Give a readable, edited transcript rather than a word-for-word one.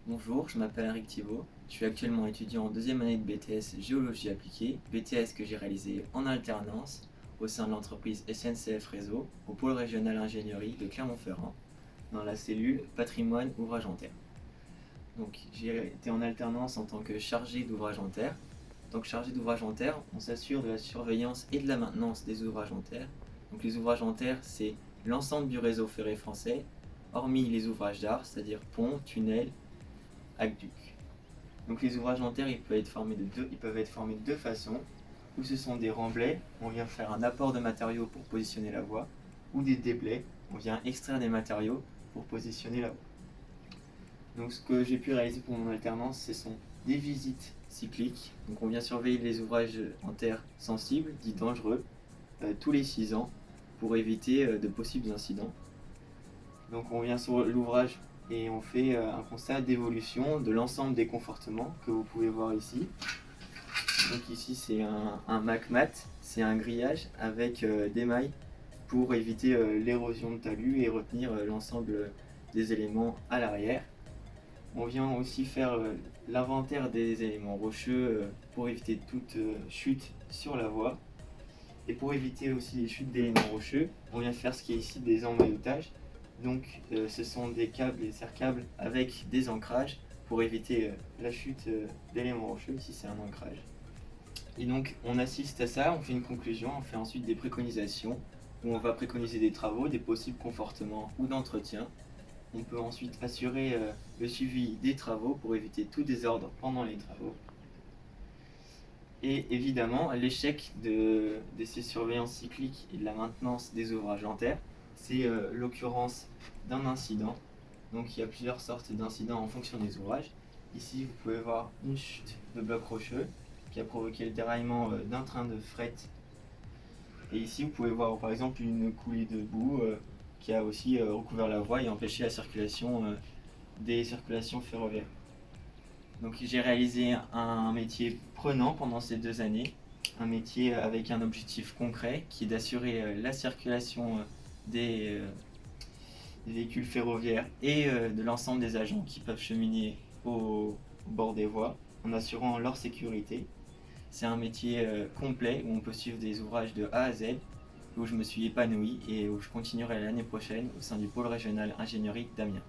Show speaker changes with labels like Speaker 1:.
Speaker 1: Bonjour, je m'appelle Eric Thibault. Je suis actuellement étudiant en deuxième année de BTS Géologie appliquée, BTS que j'ai réalisé en alternance au sein de l'entreprise SNCF Réseau au pôle régional ingénierie de Clermont-Ferrand dans la cellule Patrimoine Ouvrage en terre. Donc j'ai été en alternance en tant que chargé d'ouvrage en terre. Donc chargé d'ouvrage en terre, on s'assure de la surveillance et de la maintenance des ouvrages en terre. Donc les ouvrages en terre, c'est l'ensemble du réseau ferré français, hormis les ouvrages d'art, c'est-à-dire ponts, tunnels, aqueducs. Donc les ouvrages en terre, ils peuvent être formés de deux façons, où ce sont des remblais, on vient faire un apport de matériaux pour positionner la voie, ou des déblais, on vient extraire des matériaux pour positionner la voie. Donc ce que j'ai pu réaliser pour mon alternance, ce sont des visites cycliques. Donc on vient surveiller les ouvrages en terre sensibles, dits dangereux, tous les 6 ans, pour éviter de possibles incidents. Donc on vient sur l'ouvrage et on fait un constat d'évolution de l'ensemble des confortements que vous pouvez voir ici. Donc ici c'est un MACMAT, c'est un grillage avec des mailles pour éviter l'érosion de talus et retenir l'ensemble des éléments à l'arrière. On vient aussi faire l'inventaire des éléments rocheux pour éviter toute chute sur la voie. Et pour éviter aussi les chutes d'éléments rocheux, on vient faire ce qui est ici des emmaillotages. Donc ce sont des câbles et serre-câbles avec des ancrages pour éviter la chute d'éléments rocheux. Ici c'est un ancrage. Et donc on assiste à ça, on fait une conclusion, on fait ensuite des préconisations où on va préconiser des travaux, des possibles confortements ou d'entretien. On peut ensuite assurer le suivi des travaux pour éviter tout désordre pendant les travaux. Et évidemment, l'échec de ces surveillances cycliques et de la maintenance des ouvrages en terre, c'est l'occurrence d'un incident. Donc il y a plusieurs sortes d'incidents en fonction des ouvrages. Ici, vous pouvez voir une chute de bloc rocheux qui a provoqué le déraillement d'un train de fret. Et ici, vous pouvez voir par exemple une coulée de boue qui a aussi recouvert la voie et empêché la circulation des circulations ferroviaires. Donc j'ai réalisé un métier prenant pendant ces 2 années, un métier avec un objectif concret qui est d'assurer la circulation des véhicules ferroviaires et de l'ensemble des agents qui peuvent cheminer au bord des voies en assurant leur sécurité. C'est un métier complet où on peut suivre des ouvrages de A à Z, où je me suis épanoui et où je continuerai l'année prochaine au sein du pôle régional ingénierie d'Amiens.